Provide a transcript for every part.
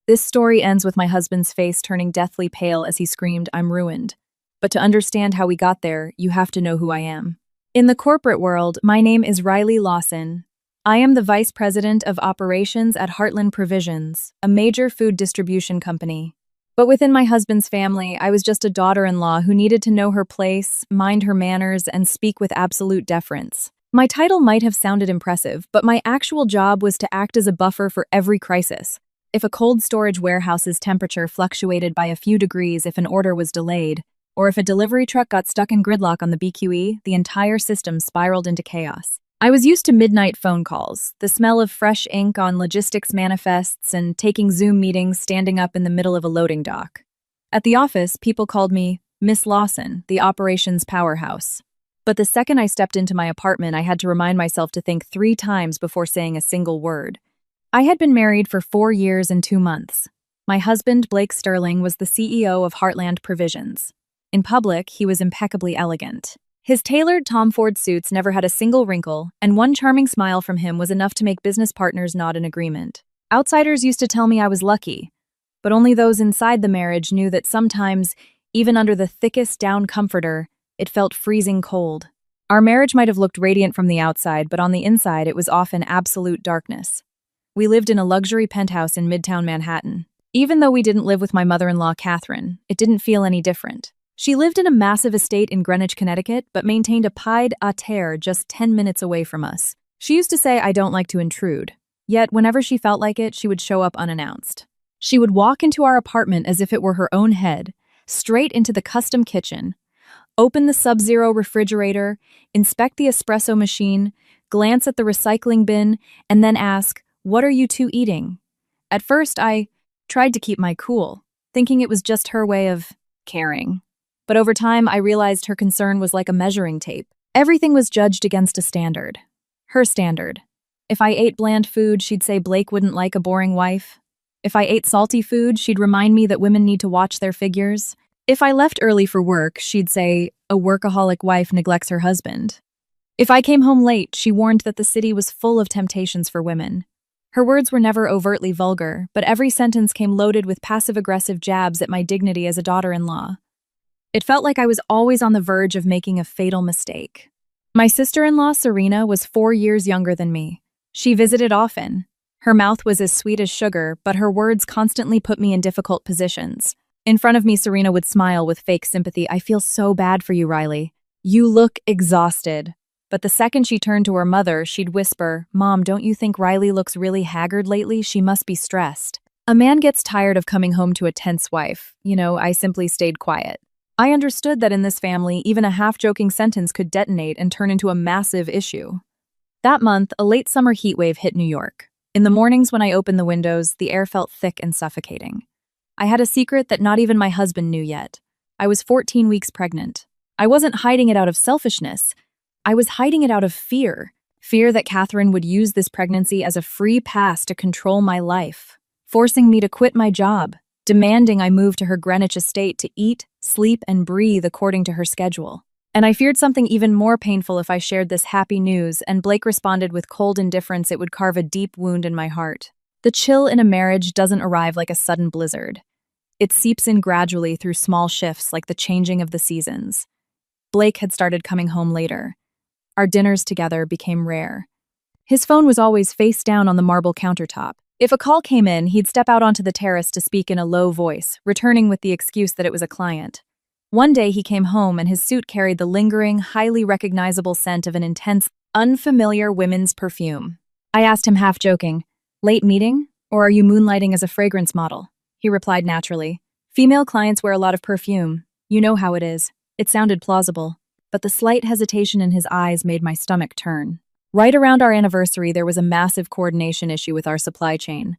This story ends with my husband's face turning deathly pale as he screamed, "I'm ruined." But to understand how we got there, you have to know who I am. In the corporate world, my name is Riley Lawson. I am the Vice President of Operations at Heartland Provisions, a major food distribution company. But within my husband's family, I was just a daughter-in-law who needed to know her place, mind her manners, and speak with absolute deference. My title might have sounded impressive, but my actual job was to act as a buffer for every crisis. If a cold storage warehouse's temperature fluctuated by a few degrees if an order was delayed, or if a delivery truck got stuck in gridlock on the BQE, the entire system spiraled into chaos. I was used to midnight phone calls, the smell of fresh ink on logistics manifests, and taking Zoom meetings standing up in the middle of a loading dock. At the office, people called me Miss Lawson, the operations powerhouse. But the second I stepped into my apartment, I had to remind myself to think 3 times before saying a single word. I had been married for 4 years and 2 months. My husband, Blake Sterling, was the CEO of Heartland Provisions. In public, he was impeccably elegant. His tailored Tom Ford suits never had a single wrinkle, and one charming smile from him was enough to make business partners nod in agreement. Outsiders used to tell me I was lucky, but only those inside the marriage knew that sometimes, even under the thickest down comforter, it felt freezing cold. Our marriage might have looked radiant from the outside, but on the inside it was often absolute darkness. We lived in a luxury penthouse in Midtown Manhattan. Even though we didn't live with my mother-in-law, Catherine, it didn't feel any different. She lived in a massive estate in Greenwich, Connecticut, but maintained a pied-à-terre just 10 minutes away from us. She used to say I don't like to intrude, yet whenever she felt like it, she would show up unannounced. She would walk into our apartment as if it were her own head, straight into the custom kitchen, open the Sub-Zero refrigerator, inspect the espresso machine, glance at the recycling bin, and then ask, "What are you two eating?" At first, I tried to keep my cool, thinking it was just her way of caring. But over time, I realized her concern was like a measuring tape. Everything was judged against a standard. Her standard. If I ate bland food, she'd say Blake wouldn't like a boring wife. If I ate salty food, she'd remind me that women need to watch their figures. If I left early for work, she'd say a workaholic wife neglects her husband. If I came home late, she warned that the city was full of temptations for women. Her words were never overtly vulgar, but every sentence came loaded with passive-aggressive jabs at my dignity as a daughter-in-law. It felt like I was always on the verge of making a fatal mistake. My sister-in-law, Serena, was 4 years younger than me. She visited often. Her mouth was as sweet as sugar, but her words constantly put me in difficult positions. In front of me, Serena would smile with fake sympathy. "I feel so bad for you, Riley. You look exhausted." But the second she turned to her mother, she'd whisper, "Mom, don't you think Riley looks really haggard lately? She must be stressed." A man gets tired of coming home to a tense wife. I simply stayed quiet. I understood that in this family, even a half-joking sentence could detonate and turn into a massive issue. That month, a late summer heat wave hit New York. In the mornings when I opened the windows, the air felt thick and suffocating. I had a secret that not even my husband knew yet. I was 14 weeks pregnant. I wasn't hiding it out of selfishness. I was hiding it out of fear. Fear that Catherine would use this pregnancy as a free pass to control my life, forcing me to quit my job, demanding I move to her Greenwich estate to eat, sleep, and breathe according to her schedule. And I feared something even more painful if I shared this happy news, and Blake responded with cold indifference. It would carve a deep wound in my heart. The chill in a marriage doesn't arrive like a sudden blizzard. It seeps in gradually through small shifts like the changing of the seasons. Blake had started coming home later. Our dinners together became rare. His phone was always face down on the marble countertop. If a call came in, he'd step out onto the terrace to speak in a low voice, returning with the excuse that it was a client. One day he came home and his suit carried the lingering, highly recognizable scent of an intense, unfamiliar women's perfume. I asked him half joking, "Late meeting? Or are you moonlighting as a fragrance model?" He replied naturally, "Female clients wear a lot of perfume. You know how it is." It sounded plausible, but the slight hesitation in his eyes made my stomach turn. Right around our anniversary, there was a massive coordination issue with our supply chain.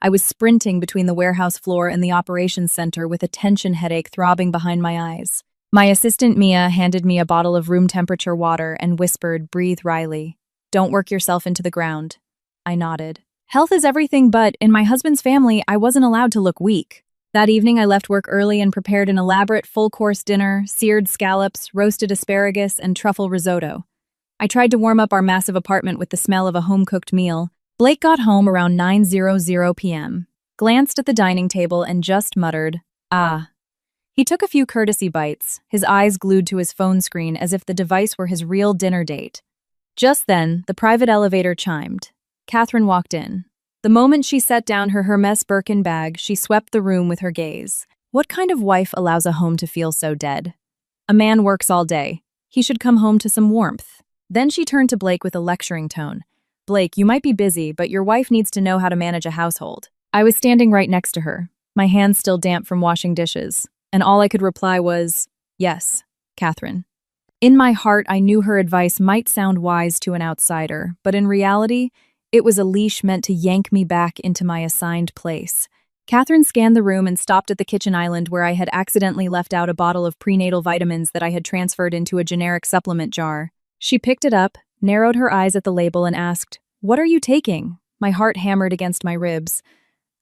I was sprinting between the warehouse floor and the operations center with a tension headache throbbing behind my eyes. My assistant, Mia, handed me a bottle of room temperature water and whispered, "Breathe, Riley. Don't work yourself into the ground." I nodded. Health is everything, but in my husband's family, I wasn't allowed to look weak. That evening, I left work early and prepared an elaborate full-course dinner, seared scallops, roasted asparagus, and truffle risotto. I tried to warm up our massive apartment with the smell of a home-cooked meal. Blake got home around 9:00 p.m. glanced at the dining table, and just muttered, "Ah." He took a few courtesy bites, his eyes glued to his phone screen as if the device were his real dinner date. Just then, the private elevator chimed. Catherine walked in. The moment she set down her Hermes Birkin bag, she swept the room with her gaze. What kind of wife allows a home to feel so dead? A man works all day. He should come home to some warmth. Then she turned to Blake with a lecturing tone. "Blake, you might be busy, but your wife needs to know how to manage a household." I was standing right next to her, my hands still damp from washing dishes, and all I could reply was, "Yes, Catherine." In my heart, I knew her advice might sound wise to an outsider, but in reality, it was a leash meant to yank me back into my assigned place. Catherine scanned the room and stopped at the kitchen island where I had accidentally left out a bottle of prenatal vitamins that I had transferred into a generic supplement jar. She picked it up, narrowed her eyes at the label, and asked, "What are you taking?" My heart hammered against my ribs.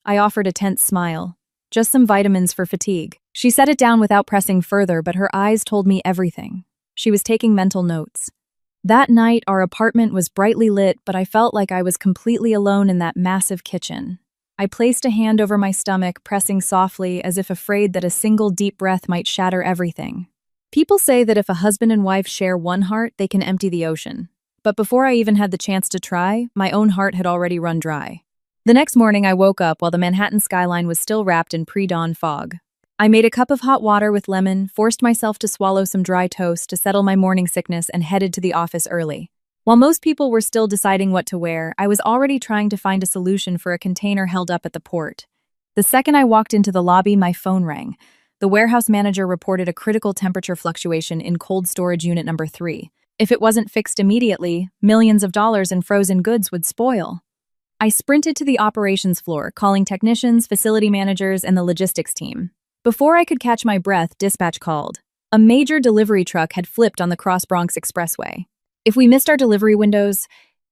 I offered a tense smile. "Just some vitamins for fatigue." She set it down without pressing further, but her eyes told me everything. She was taking mental notes. That night, our apartment was brightly lit, but I felt like I was completely alone in that massive kitchen. I placed a hand over my stomach, pressing softly, as if afraid that a single deep breath might shatter everything. People say that if a husband and wife share one heart, they can empty the ocean. But before I even had the chance to try, my own heart had already run dry. The next morning, I woke up while the Manhattan skyline was still wrapped in pre-dawn fog. I made a cup of hot water with lemon, forced myself to swallow some dry toast to settle my morning sickness, and headed to the office early. While most people were still deciding what to wear, I was already trying to find a solution for a container held up at the port. The second I walked into the lobby, my phone rang. The warehouse manager reported a critical temperature fluctuation in cold storage unit number 3. If it wasn't fixed immediately, millions of dollars in frozen goods would spoil. I sprinted to the operations floor, calling technicians, facility managers, and the logistics team. Before I could catch my breath, dispatch called. A major delivery truck had flipped on the Cross Bronx Expressway. If we missed our delivery windows,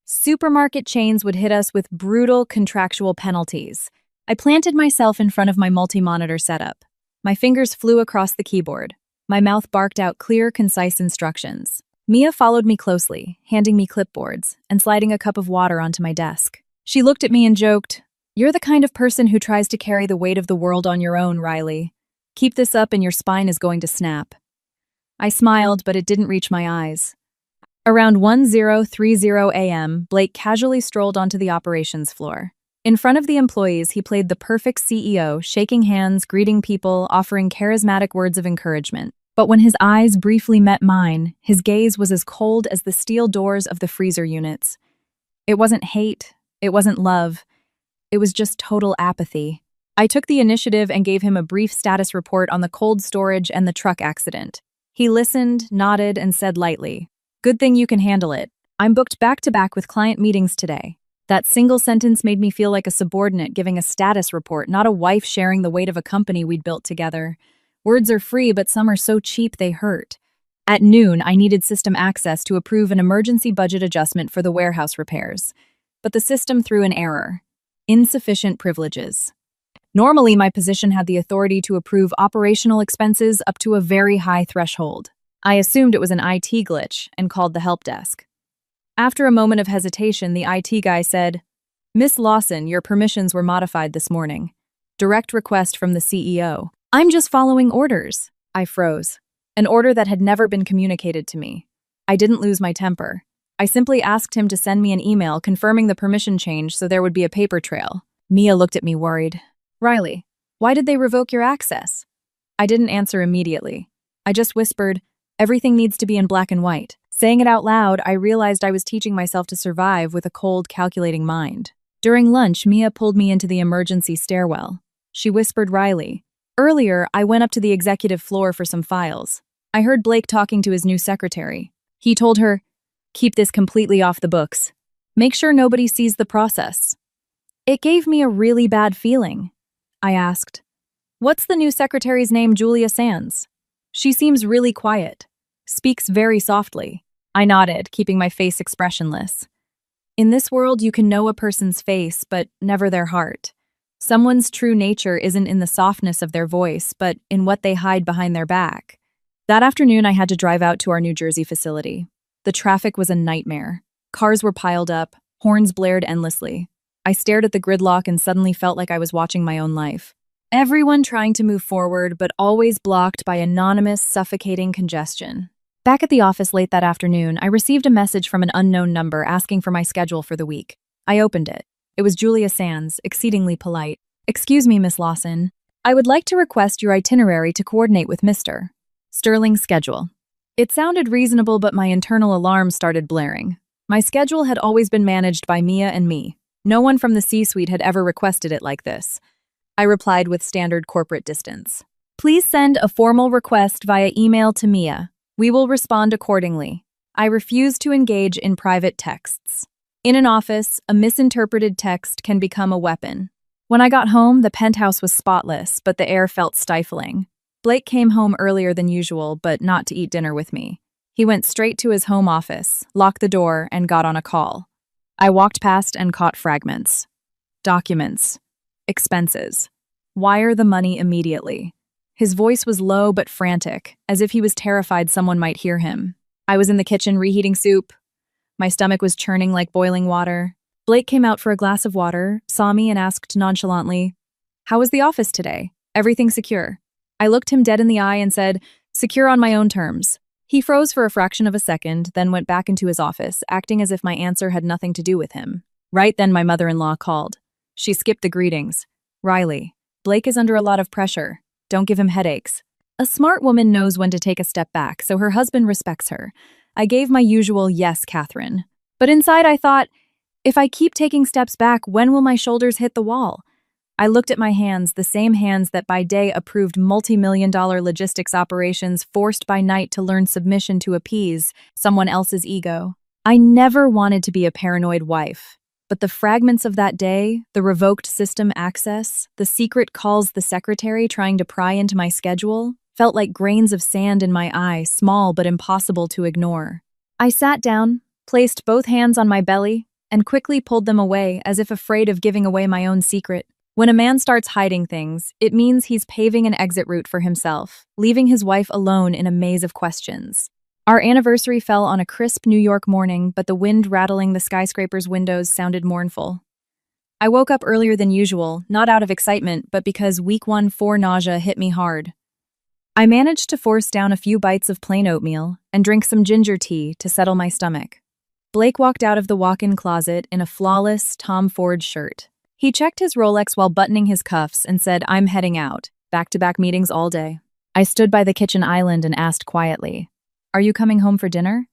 supermarket chains would hit us with brutal contractual penalties. I planted myself in front of my multi-monitor setup. My fingers flew across the keyboard. My mouth barked out clear, concise instructions. Mia followed me closely, handing me clipboards and sliding a cup of water onto my desk. She looked at me and joked, "You're the kind of person who tries to carry the weight of the world on your own, Riley. Keep this up and your spine is going to snap." I smiled, but it didn't reach my eyes. Around 10:30 a.m., Blake casually strolled onto the operations floor. In front of the employees, he played the perfect CEO, shaking hands, greeting people, offering charismatic words of encouragement. But when his eyes briefly met mine, his gaze was as cold as the steel doors of the freezer units. It wasn't hate, it wasn't love, it was just total apathy. I took the initiative and gave him a brief status report on the cold storage and the truck accident. He listened, nodded, and said lightly, "Good thing you can handle it. I'm booked back-to-back with client meetings today." That single sentence made me feel like a subordinate giving a status report, not a wife sharing the weight of a company we'd built together. Words are free, but some are so cheap they hurt. At noon, I needed system access to approve an emergency budget adjustment for the warehouse repairs. But the system threw an error. Insufficient privileges. Normally, my position had the authority to approve operational expenses up to a very high threshold. I assumed it was an IT glitch and called the help desk. After a moment of hesitation, the IT guy said, "Miss Lawson, your permissions were modified this morning. Direct request from the CEO." "I'm just following orders." I froze. An order that had never been communicated to me. I didn't lose my temper. I simply asked him to send me an email confirming the permission change so there would be a paper trail. Mia looked at me worried. "Riley, why did they revoke your access?" I didn't answer immediately. I just whispered, "Everything needs to be in black and white." Saying it out loud, I realized I was teaching myself to survive with a cold, calculating mind. During lunch, Mia pulled me into the emergency stairwell. She whispered, "Riley, earlier I went up to the executive floor for some files. I heard Blake talking to his new secretary. He told her, 'Keep this completely off the books. Make sure nobody sees the process.'" It gave me a really bad feeling. I asked, "What's the new secretary's name, Julia Sands? She seems really quiet. Speaks very softly." I nodded, keeping my face expressionless. In this world, you can know a person's face, but never their heart. Someone's true nature isn't in the softness of their voice, but in what they hide behind their back. That afternoon, I had to drive out to our New Jersey facility. The traffic was a nightmare. Cars were piled up, horns blared endlessly. I stared at the gridlock and suddenly felt like I was watching my own life. Everyone trying to move forward, but always blocked by anonymous, suffocating congestion. Back at the office late that afternoon, I received a message from an unknown number asking for my schedule for the week. I opened it. It was Julia Sands, exceedingly polite. "Excuse me, Miss Lawson. I would like to request your itinerary to coordinate with Mr. Sterling's schedule." It sounded reasonable, but my internal alarm started blaring. My schedule had always been managed by Mia and me. No one from the C-suite had ever requested it like this. I replied with standard corporate distance. "Please send a formal request via email to Mia. We will respond accordingly." I refuse to engage in private texts. In an office, a misinterpreted text can become a weapon. When I got home, the penthouse was spotless, but the air felt stifling. Blake came home earlier than usual, but not to eat dinner with me. He went straight to his home office, locked the door, and got on a call. I walked past and caught fragments. Documents. Expenses. Wire the money immediately. His voice was low but frantic, as if he was terrified someone might hear him. I was in the kitchen reheating soup. My stomach was churning like boiling water. Blake came out for a glass of water, saw me, and asked nonchalantly, "How was the office today? Everything secure?" I looked him dead in the eye and said, "Secure on my own terms." He froze for a fraction of a second, then went back into his office, acting as if my answer had nothing to do with him. Right then my mother-in-law called. She skipped the greetings. "Riley, Blake is under a lot of pressure. Don't give him headaches." A smart woman knows when to take a step back, so her husband respects her. I gave my usual "yes, Catherine." But inside I thought, if I keep taking steps back, when will my shoulders hit the wall? I looked at my hands, the same hands that by day approved multi-million-dollar logistics operations, forced by night to learn submission to appease someone else's ego. I never wanted to be a paranoid wife, but the fragments of that day, the revoked system access, the secret calls the secretary trying to pry into my schedule, felt like grains of sand in my eye, small but impossible to ignore. I sat down, placed both hands on my belly, and quickly pulled them away as if afraid of giving away my own secret. When a man starts hiding things, it means he's paving an exit route for himself, leaving his wife alone in a maze of questions. Our anniversary fell on a crisp New York morning, but the wind rattling the skyscraper's windows sounded mournful. I woke up earlier than usual, not out of excitement, but because week 1 nausea hit me hard. I managed to force down a few bites of plain oatmeal and drink some ginger tea to settle my stomach. Blake walked out of the walk-in closet in a flawless Tom Ford shirt. He checked his Rolex while buttoning his cuffs and said, "I'm heading out. Back-to-back meetings all day." I stood by the kitchen island and asked quietly, "Are you coming home for dinner?"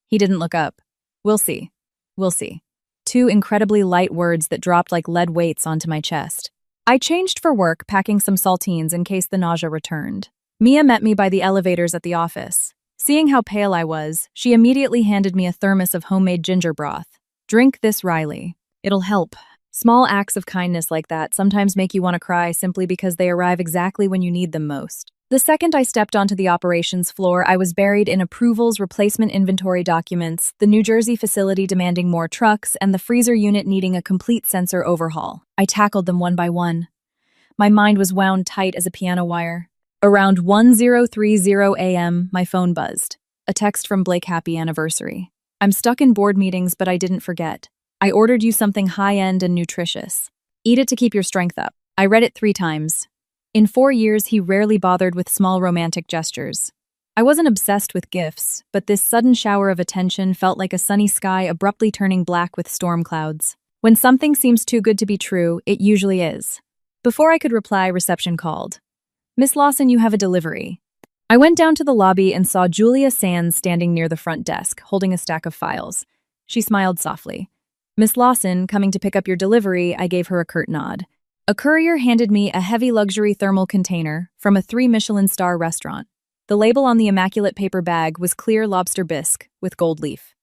He didn't look up. "We'll see. We'll see." 2 incredibly light words that dropped like lead weights onto my chest. I changed for work, packing some saltines in case the nausea returned. Mia met me by the elevators at the office. Seeing how pale I was, she immediately handed me a thermos of homemade ginger broth. "Drink this, Riley. It'll help." Small acts of kindness like that sometimes make you want to cry simply because they arrive exactly when you need them most. The second I stepped onto the operations floor, I was buried in approvals, replacement inventory documents, the New Jersey facility demanding more trucks, and the freezer unit needing a complete sensor overhaul. I tackled them one by one. My mind was wound tight as a piano wire. Around 10:30 a.m., my phone buzzed. A text from Blake: "Happy anniversary. I'm stuck in board meetings, but I didn't forget. I ordered you something high-end and nutritious. Eat it to keep your strength up." I read it 3 times. In 4 years, he rarely bothered with small romantic gestures. I wasn't obsessed with gifts, but this sudden shower of attention felt like a sunny sky abruptly turning black with storm clouds. When something seems too good to be true, it usually is. Before I could reply, reception called. "Miss Lawson, you have a delivery." I went down to the lobby and saw Julia Sands standing near the front desk, holding a stack of files. She smiled softly. "Miss Lawson, coming to pick up your delivery," I gave her a curt nod. A courier handed me a heavy luxury thermal container from a 3-Michelin-star restaurant. The label on the immaculate paper bag was clear lobster bisque with gold leaf.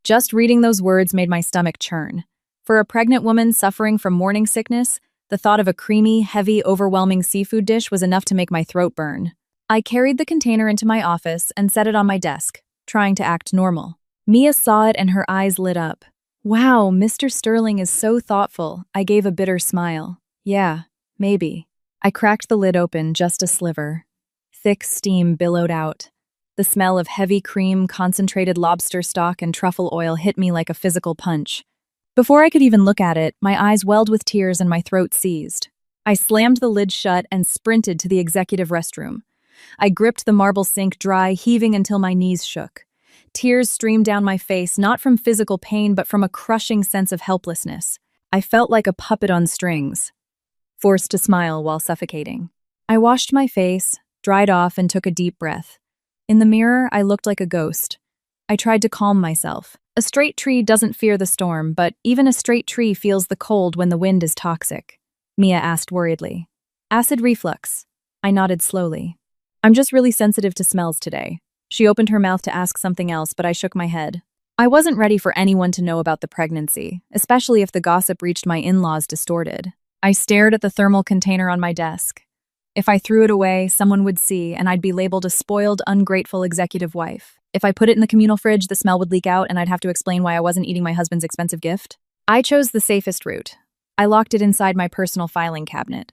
Just reading those words made my stomach churn. For a pregnant woman suffering from morning sickness, the thought of a creamy, heavy, overwhelming seafood dish was enough to make my throat burn. I carried the container into my office and set it on my desk, trying to act normal. Mia saw it and her eyes lit up. "Wow, Mr. Sterling is so thoughtful." I gave a bitter smile. "Yeah, maybe." I cracked the lid open, just a sliver. Thick steam billowed out. The smell of heavy cream, concentrated lobster stock, and truffle oil hit me like a physical punch. Before I could even look at it, my eyes welled with tears and my throat seized. I slammed the lid shut and sprinted to the executive restroom. I gripped the marble sink dry, heaving until my knees shook. Tears streamed down my face, not from physical pain, but from a crushing sense of helplessness. I felt like a puppet on strings, forced to smile while suffocating. I washed my face, dried off, and took a deep breath. In the mirror, I looked like a ghost. I tried to calm myself. A straight tree doesn't fear the storm, but even a straight tree feels the cold when the wind is toxic. Mia asked worriedly. Acid reflux. I nodded slowly. I'm just really sensitive to smells today. She opened her mouth to ask something else, but I shook my head. I wasn't ready for anyone to know about the pregnancy, especially if the gossip reached my in-laws distorted. I stared at the thermal container on my desk. If I threw it away, someone would see, and I'd be labeled a spoiled, ungrateful executive wife. If I put it in the communal fridge, the smell would leak out, and I'd have to explain why I wasn't eating my husband's expensive gift. I chose the safest route. I locked it inside my personal filing cabinet.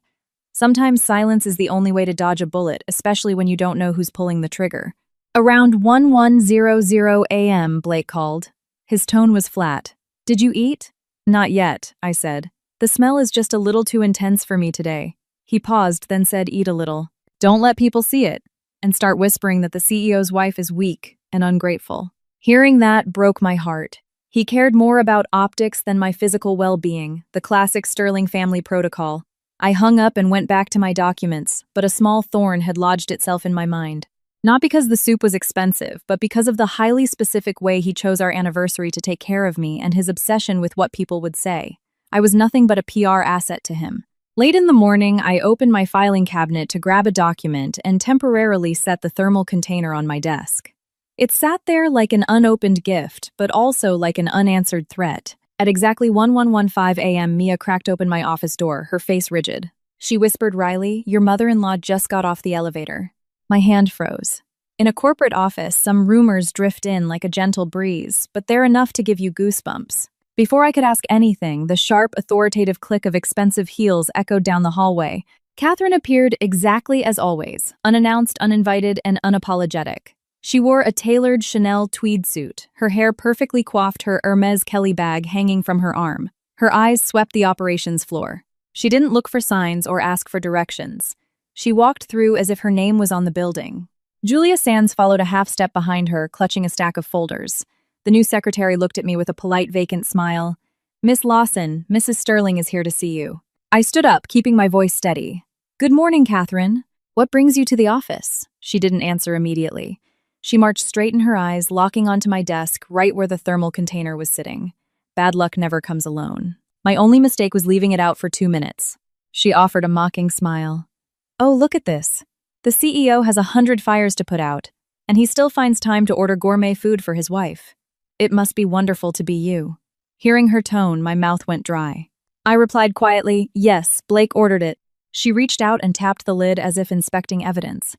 Sometimes silence is the only way to dodge a bullet, especially when you don't know who's pulling the trigger. Around 11:00 a.m., Blake called. His tone was flat. Did you eat? Not yet, I said. The smell is just a little too intense for me today. He paused, then said, eat a little. Don't let people see it. And start whispering that the CEO's wife is weak and ungrateful. Hearing that broke my heart. He cared more about optics than my physical well-being, the classic Sterling family protocol. I hung up and went back to my documents, but a small thorn had lodged itself in my mind. Not because the soup was expensive, but because of the highly specific way he chose our anniversary to take care of me and his obsession with what people would say. I was nothing but a PR asset to him. Late in the morning, I opened my filing cabinet to grab a document and temporarily set the thermal container on my desk. It sat there like an unopened gift, but also like an unanswered threat. At exactly 11:15 a.m., Mia cracked open my office door, her face rigid. She whispered, Riley, your mother-in-law just got off the elevator. My hand froze. In a corporate office, some rumors drift in like a gentle breeze, but they're enough to give you goosebumps. Before I could ask anything, the sharp, authoritative click of expensive heels echoed down the hallway. Catherine appeared exactly as always, unannounced, uninvited, and unapologetic. She wore a tailored Chanel tweed suit, her hair perfectly coiffed, her Hermes Kelly bag hanging from her arm. Her eyes swept the operations floor. She didn't look for signs or ask for directions. She walked through as if her name was on the building. Julia Sands followed a half step behind her, clutching a stack of folders. The new secretary looked at me with a polite, vacant smile. Miss Lawson, Mrs. Sterling is here to see you. I stood up, keeping my voice steady. Good morning, Catherine. What brings you to the office? She didn't answer immediately. She marched straight in her eyes, locking onto my desk right where the thermal container was sitting. Bad luck never comes alone. My only mistake was leaving it out for 2 minutes. She offered a mocking smile. Oh, look at this. The CEO has 100 fires to put out, and he still finds time to order gourmet food for his wife. It must be wonderful to be you. Hearing her tone, my mouth went dry. I replied quietly, yes, Blake ordered it. She reached out and tapped the lid as if inspecting evidence.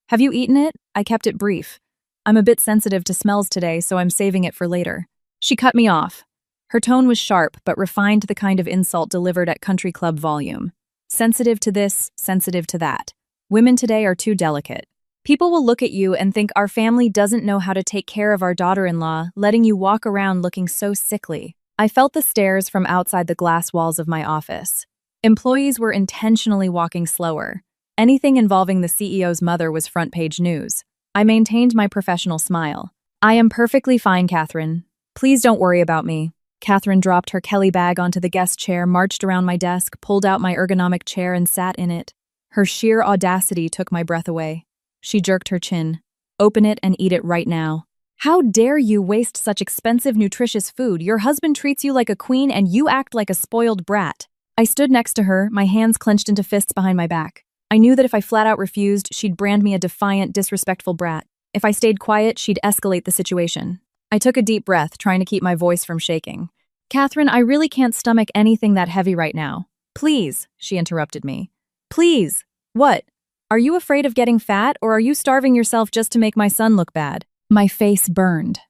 Have you eaten it? I kept it brief. I'm a bit sensitive to smells today, so I'm saving it for later. She cut me off. Her tone was sharp, but refined, the kind of insult delivered at country club volume. Sensitive to this, sensitive to that. Women today are too delicate. People will look at you and think our family doesn't know how to take care of our daughter-in-law, letting you walk around looking so sickly. I felt the stares from outside the glass walls of my office. Employees were intentionally walking slower. Anything involving the CEO's mother was front-page news. I maintained my professional smile. I am perfectly fine, Catherine. Please don't worry about me. Catherine dropped her Kelly bag onto the guest chair, marched around my desk, pulled out my ergonomic chair, and sat in it. Her sheer audacity took my breath away. She jerked her chin. Open it and eat it right now. How dare you waste such expensive, nutritious food? Your husband treats you like a queen and you act like a spoiled brat. I stood next to her, my hands clenched into fists behind my back. I knew that if I flat out refused, she'd brand me a defiant, disrespectful brat. If I stayed quiet, she'd escalate the situation. I took a deep breath, trying to keep my voice from shaking. Catherine, I really can't stomach anything that heavy right now. Please, she interrupted me. Please. What? Are you afraid of getting fat, or are you starving yourself just to make my son look bad? My face burned.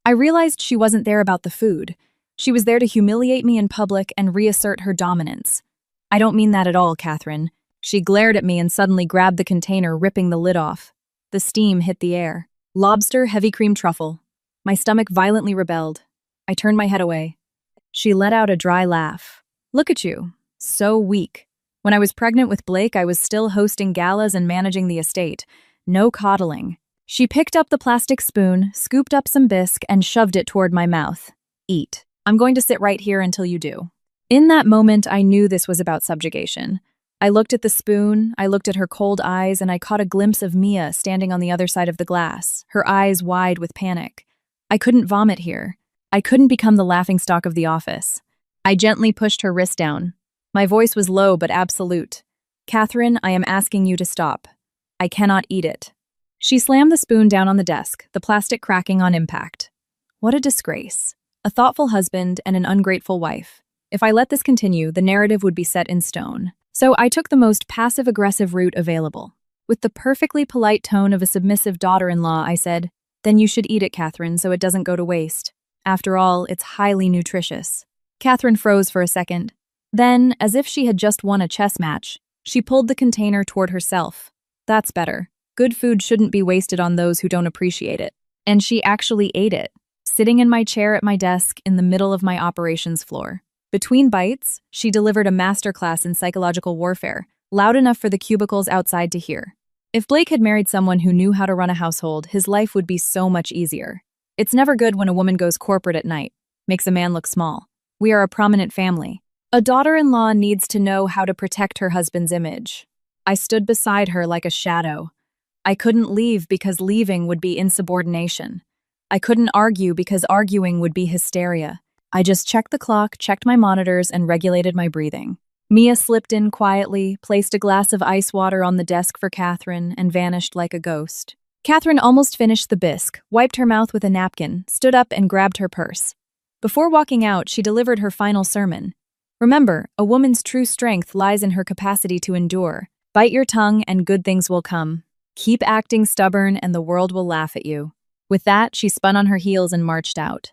I realized she wasn't there about the food. She was there to humiliate me in public and reassert her dominance. I don't mean that at all, Catherine. She glared at me and suddenly grabbed the container, ripping the lid off. The steam hit the air. Lobster, heavy cream truffle. My stomach violently rebelled. I turned my head away. She let out a dry laugh. Look at you. So weak. When I was pregnant with Blake, I was still hosting galas and managing the estate. No coddling. She picked up the plastic spoon, scooped up some bisque, and shoved it toward my mouth. Eat. I'm going to sit right here until you do. In that moment, I knew this was about subjugation. I looked at the spoon, I looked at her cold eyes, and I caught a glimpse of Mia standing on the other side of the glass, her eyes wide with panic. I couldn't vomit here. I couldn't become the laughingstock of the office. I gently pushed her wrist down. My voice was low but absolute. Catherine, I am asking you to stop. I cannot eat it. She slammed the spoon down on the desk, the plastic cracking on impact. What a disgrace. A thoughtful husband and an ungrateful wife. If I let this continue, the narrative would be set in stone. So I took the most passive-aggressive route available. With the perfectly polite tone of a submissive daughter-in-law, I said, "Then you should eat it, Catherine, so it doesn't go to waste. After all, it's highly nutritious." Catherine froze for a second. Then, as if she had just won a chess match, she pulled the container toward herself. That's better. Good food shouldn't be wasted on those who don't appreciate it. And she actually ate it, sitting in my chair at my desk in the middle of my operations floor. Between bites, she delivered a masterclass in psychological warfare, loud enough for the cubicles outside to hear. If Blake had married someone who knew how to run a household, his life would be so much easier. It's never good when a woman goes corporate at night, makes a man look small. We are a prominent family. A daughter-in-law needs to know how to protect her husband's image. I stood beside her like a shadow. I couldn't leave because leaving would be insubordination. I couldn't argue because arguing would be hysteria. I just checked the clock, checked my monitors, and regulated my breathing. Mia slipped in quietly, placed a glass of ice water on the desk for Catherine, and vanished like a ghost. Catherine almost finished the bisque, wiped her mouth with a napkin, stood up and grabbed her purse. Before walking out, she delivered her final sermon. Remember, a woman's true strength lies in her capacity to endure. Bite your tongue and good things will come. Keep acting stubborn and the world will laugh at you. With that, she spun on her heels and marched out.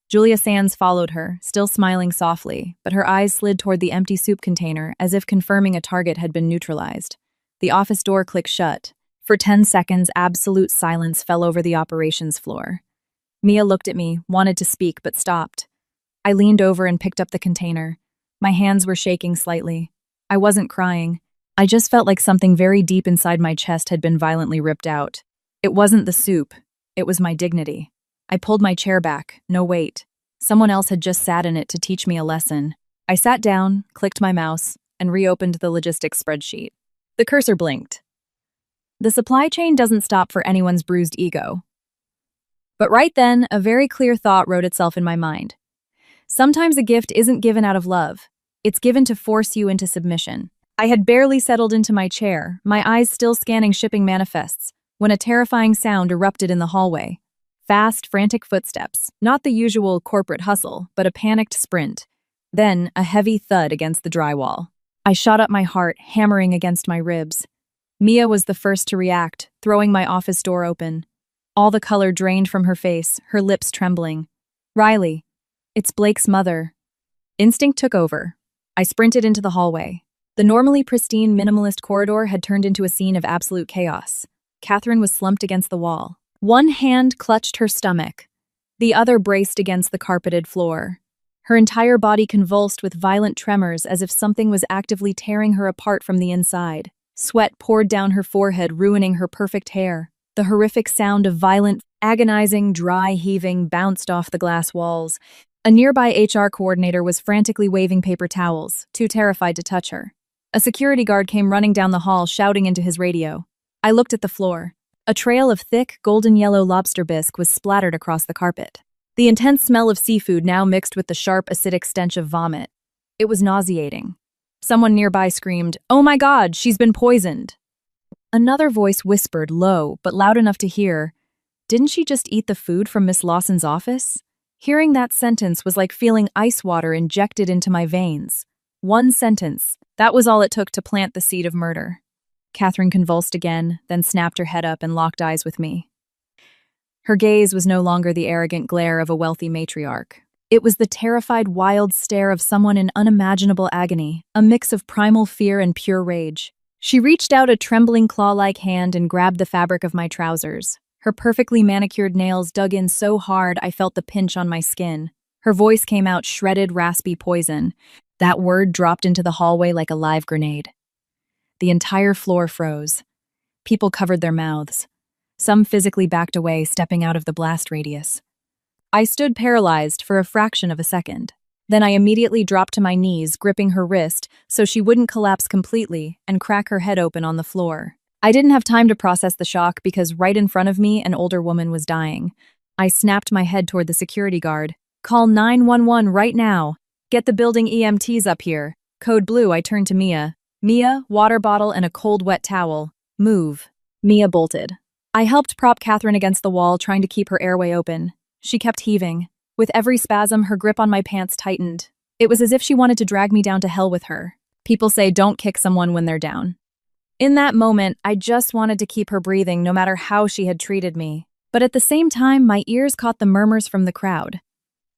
Julia Sands followed her, still smiling softly, but her eyes slid toward the empty soup container as if confirming a target had been neutralized. The office door clicked shut. For 10 seconds, absolute silence fell over the operations floor. Mia looked at me, wanted to speak, but stopped. I leaned over and picked up the container. My hands were shaking slightly. I wasn't crying. I just felt like something very deep inside my chest had been violently ripped out. It wasn't the soup. It was my dignity. I pulled my chair back, no weight. Someone else had just sat in it to teach me a lesson. I sat down, clicked my mouse, and reopened the logistics spreadsheet. The cursor blinked. The supply chain doesn't stop for anyone's bruised ego. But right then, a very clear thought wrote itself in my mind. Sometimes a gift isn't given out of love. It's given to force you into submission. I had barely settled into my chair, my eyes still scanning shipping manifests, when a terrifying sound erupted in the hallway. Fast, frantic footsteps, not the usual corporate hustle, but a panicked sprint. Then, a heavy thud against the drywall. I shot up my heart, hammering against my ribs. Mia was the first to react, throwing my office door open. All the color drained from her face, her lips trembling. "Riley, it's Blake's mother." Instinct took over. I sprinted into the hallway. The normally pristine minimalist corridor had turned into a scene of absolute chaos. Catherine was slumped against the wall. One hand clutched her stomach. The other braced against the carpeted floor. Her entire body convulsed with violent tremors as if something was actively tearing her apart from the inside. Sweat poured down her forehead, ruining her perfect hair. The horrific sound of violent, agonizing, dry heaving bounced off the glass walls. A nearby HR coordinator was frantically waving paper towels, too terrified to touch her. A security guard came running down the hall, shouting into his radio. I looked at the floor. A trail of thick, golden-yellow lobster bisque was splattered across the carpet. The intense smell of seafood now mixed with the sharp, acidic stench of vomit. It was nauseating. Someone nearby screamed, "Oh my God, she's been poisoned!" Another voice whispered, low, but loud enough to hear, "Didn't she just eat the food from Miss Lawson's office?" Hearing that sentence was like feeling ice water injected into my veins. One sentence. That was all it took to plant the seed of murder. Catherine convulsed again, then snapped her head up and locked eyes with me. Her gaze was no longer the arrogant glare of a wealthy matriarch. It was the terrified, wild stare of someone in unimaginable agony, a mix of primal fear and pure rage. She reached out a trembling claw-like hand and grabbed the fabric of my trousers. Her perfectly manicured nails dug in so hard I felt the pinch on my skin. Her voice came out shredded, raspy poison. That word dropped into the hallway like a live grenade. The entire floor froze. People covered their mouths. Some physically backed away, stepping out of the blast radius. I stood paralyzed for a fraction of a second. Then I immediately dropped to my knees, gripping her wrist so she wouldn't collapse completely and crack her head open on the floor. I didn't have time to process the shock because right in front of me, an older woman was dying. I snapped my head toward the security guard. "Call 911 right now. Get the building EMTs up here." Code blue, I turned to Mia. "Mia, water bottle and a cold, wet towel. Move." Mia bolted. I helped prop Catherine against the wall, trying to keep her airway open. She kept heaving. With every spasm, her grip on my pants tightened. It was as if she wanted to drag me down to hell with her. People say don't kick someone when they're down. In that moment, I just wanted to keep her breathing no matter how she had treated me. But at the same time, my ears caught the murmurs from the crowd.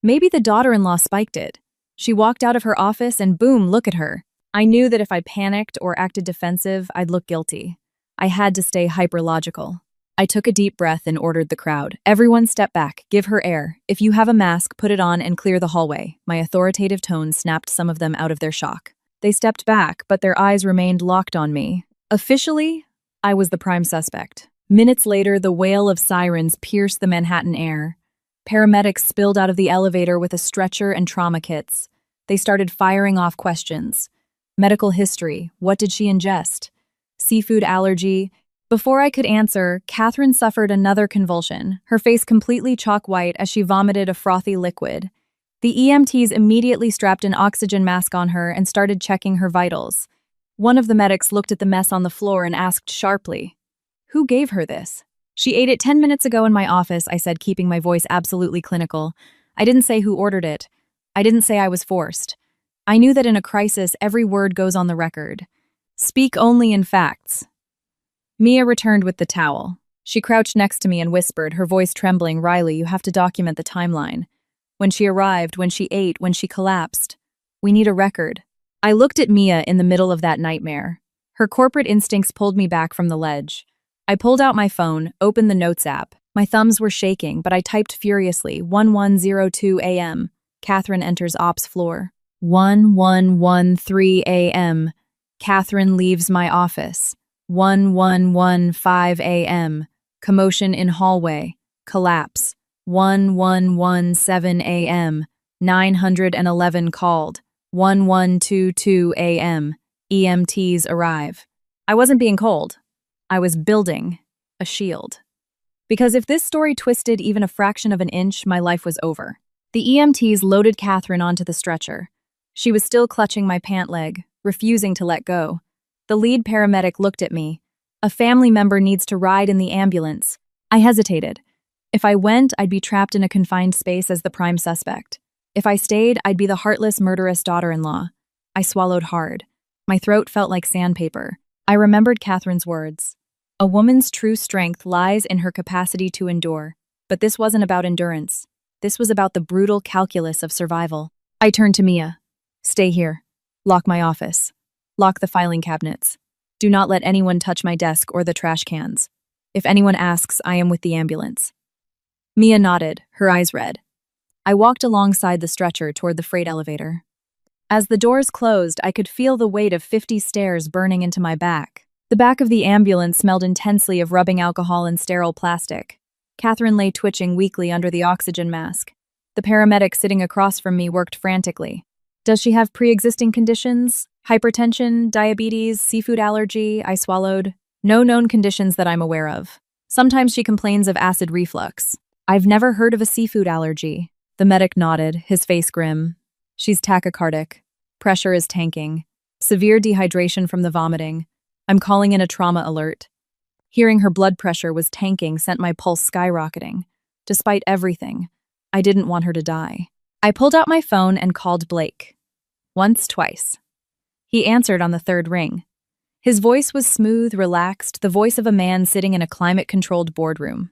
Maybe the daughter-in-law spiked it. She walked out of her office and boom, look at her. I knew that if I panicked or acted defensive, I'd look guilty. I had to stay hyperlogical. I took a deep breath and ordered the crowd. "Everyone step back, give her air. If you have a mask, put it on and clear the hallway." My authoritative tone snapped some of them out of their shock. They stepped back, but their eyes remained locked on me. Officially, I was the prime suspect. Minutes later, the wail of sirens pierced the Manhattan air. Paramedics spilled out of the elevator with a stretcher and trauma kits. They started firing off questions. Medical history, what did she ingest? Seafood allergy. Before I could answer, Catherine suffered another convulsion, her face completely chalk white as she vomited a frothy liquid. The EMTs immediately strapped an oxygen mask on her and started checking her vitals. One of the medics looked at the mess on the floor and asked sharply, "Who gave her this?" "She ate it 10 minutes ago in my office," I said, keeping my voice absolutely clinical. I didn't say who ordered it. I didn't say I was forced. I knew that in a crisis, every word goes on the record. Speak only in facts. Mia returned with the towel. She crouched next to me and whispered, her voice trembling, "Riley, you have to document the timeline. When she arrived, when she ate, when she collapsed. We need a record." I looked at Mia in the middle of that nightmare. Her corporate instincts pulled me back from the ledge. I pulled out my phone, opened the Notes app. My thumbs were shaking, but I typed furiously, 1102 a.m. Catherine enters ops floor. 1113 a.m. Catherine leaves my office. 1115 a.m. Commotion in hallway. Collapse. 1117 a.m. 911 called. 1122 a.m. EMTs arrive. I wasn't being cold. I was building a shield. Because if this story twisted even a fraction of an inch, my life was over. The EMTs loaded Catherine onto the stretcher. She was still clutching my pant leg, refusing to let go. The lead paramedic looked at me. "A family member needs to ride in the ambulance." I hesitated. If I went, I'd be trapped in a confined space as the prime suspect. If I stayed, I'd be the heartless, murderous daughter-in-law. I swallowed hard. My throat felt like sandpaper. I remembered Catherine's words. A woman's true strength lies in her capacity to endure. But this wasn't about endurance. This was about the brutal calculus of survival. I turned to Mia. "Stay here. Lock my office. Lock the filing cabinets. Do not let anyone touch my desk or the trash cans. If anyone asks, I am with the ambulance." Mia nodded, her eyes red. I walked alongside the stretcher toward the freight elevator. As the doors closed, I could feel the weight of 50 stairs burning into my back. The back of the ambulance smelled intensely of rubbing alcohol and sterile plastic. Catherine lay twitching weakly under the oxygen mask. The paramedic sitting across from me worked frantically. "Does she have pre-existing conditions? Hypertension, diabetes, seafood allergy?" I swallowed. "No known conditions that I'm aware of. Sometimes she complains of acid reflux." "I've never heard of a seafood allergy." The medic nodded, his face grim. "She's tachycardic. Pressure is tanking. Severe dehydration from the vomiting. I'm calling in a trauma alert." Hearing her blood pressure was tanking sent my pulse skyrocketing. Despite everything, I didn't want her to die. I pulled out my phone and called Blake. Once, twice. He answered on the third ring. His voice was smooth, relaxed, the voice of a man sitting in a climate-controlled boardroom.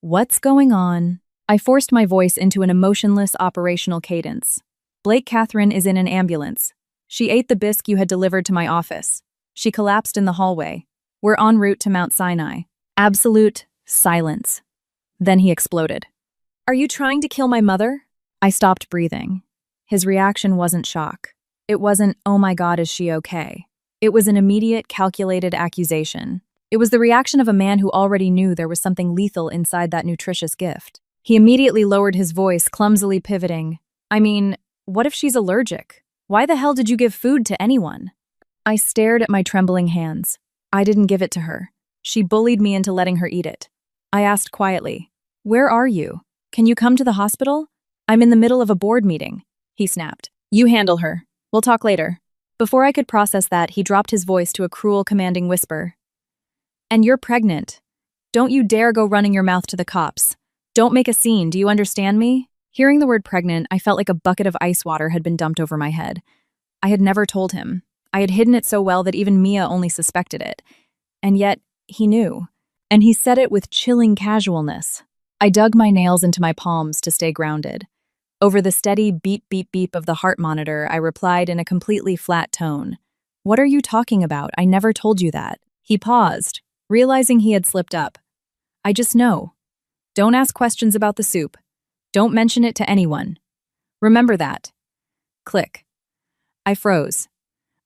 "What's going on?" I forced my voice into an emotionless, operational cadence. "Blake, Catherine is in an ambulance. She ate the bisque you had delivered to my office. She collapsed in the hallway. We're en route to Mount Sinai." Absolute silence. Then he exploded. "Are you trying to kill my mother?" I stopped breathing. His reaction wasn't shock. It wasn't, "Oh my God, is she okay?" It was an immediate, calculated accusation. It was the reaction of a man who already knew there was something lethal inside that nutritious gift. He immediately lowered his voice, clumsily pivoting. "I mean, what if she's allergic? Why the hell did you give food to anyone?" I stared at my trembling hands. I didn't give it to her. She bullied me into letting her eat it. I asked quietly, "Where are you? Can you come to the hospital? I'm in the middle of a board meeting." He snapped. "You handle her. We'll talk later." Before I could process that, he dropped his voice to a cruel, commanding whisper. "And you're pregnant. Don't you dare go running your mouth to the cops. Don't make a scene, do you understand me?" Hearing the word pregnant, I felt like a bucket of ice water had been dumped over my head. I had never told him. I had hidden it so well that even Mia only suspected it. And yet, he knew. And he said it with chilling casualness. I dug my nails into my palms to stay grounded. Over the steady beep, beep, beep of the heart monitor, I replied in a completely flat tone. "What are you talking about? I never told you that." He paused, realizing he had slipped up. "I just know. Don't ask questions about the soup. Don't mention it to anyone. Remember that." Click. I froze.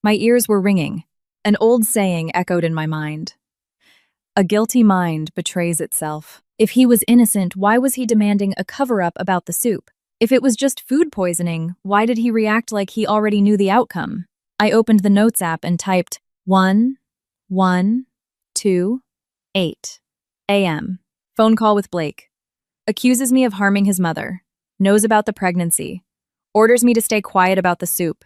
My ears were ringing. An old saying echoed in my mind. A guilty mind betrays itself. If he was innocent, why was he demanding a cover-up about the soup? If it was just food poisoning, why did he react like he already knew the outcome? I opened the Notes app and typed 1:1:28 a.m. Phone call with Blake. Accuses me of harming his mother. Knows about the pregnancy. Orders me to stay quiet about the soup.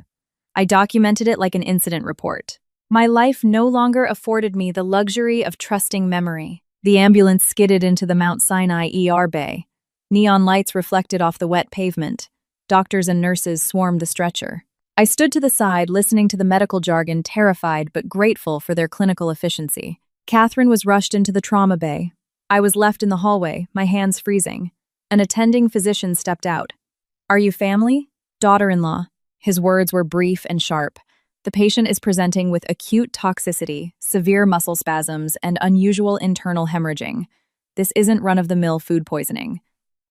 I documented it like an incident report. My life no longer afforded me the luxury of trusting memory. The ambulance skidded into the Mount Sinai ER bay. Neon lights reflected off the wet pavement. Doctors and nurses swarmed the stretcher. I stood to the side, listening to the medical jargon, terrified but grateful for their clinical efficiency. Catherine was rushed into the trauma bay. I was left in the hallway, my hands freezing. An attending physician stepped out. "Are you family?" "Daughter-in-law." His words were brief and sharp. "The patient is presenting with acute toxicity, severe muscle spasms, and unusual internal hemorrhaging. This isn't run-of-the-mill food poisoning.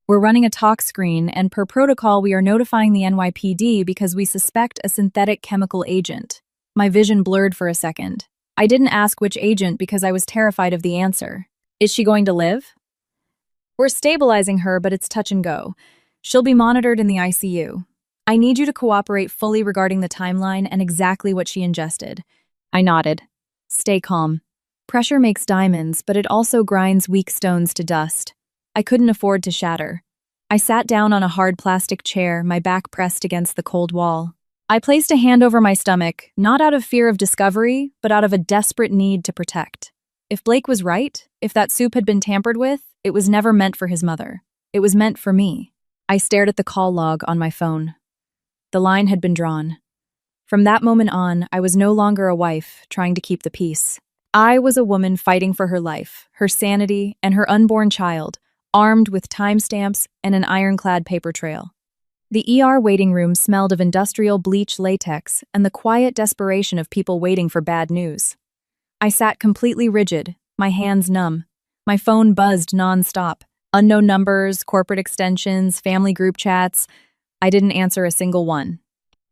We're running a tox screen, and per protocol, we are notifying the NYPD because we suspect a synthetic chemical agent." My vision blurred for a second. I didn't ask which agent because I was terrified of the answer. "Is she going to live?" "We're stabilizing her, but it's touch and go. She'll be monitored in the ICU. I need you to cooperate fully regarding the timeline and exactly what she ingested." I nodded. "Stay calm. Pressure makes diamonds, but it also grinds weak stones to dust. I couldn't afford to shatter." I sat down on a hard plastic chair, my back pressed against the cold wall. I placed a hand over my stomach, not out of fear of discovery, but out of a desperate need to protect. If Blake was right, if that soup had been tampered with, it was never meant for his mother. It was meant for me. I stared at the call log on my phone. The line had been drawn. From that moment on, I was no longer a wife trying to keep the peace. I was a woman fighting for her life, her sanity, and her unborn child, armed with timestamps and an ironclad paper trail. The ER waiting room smelled of industrial bleach latex and the quiet desperation of people waiting for bad news. I sat completely rigid, my hands numb. My phone buzzed nonstop. Unknown numbers, corporate extensions, family group chats. I didn't answer a single one.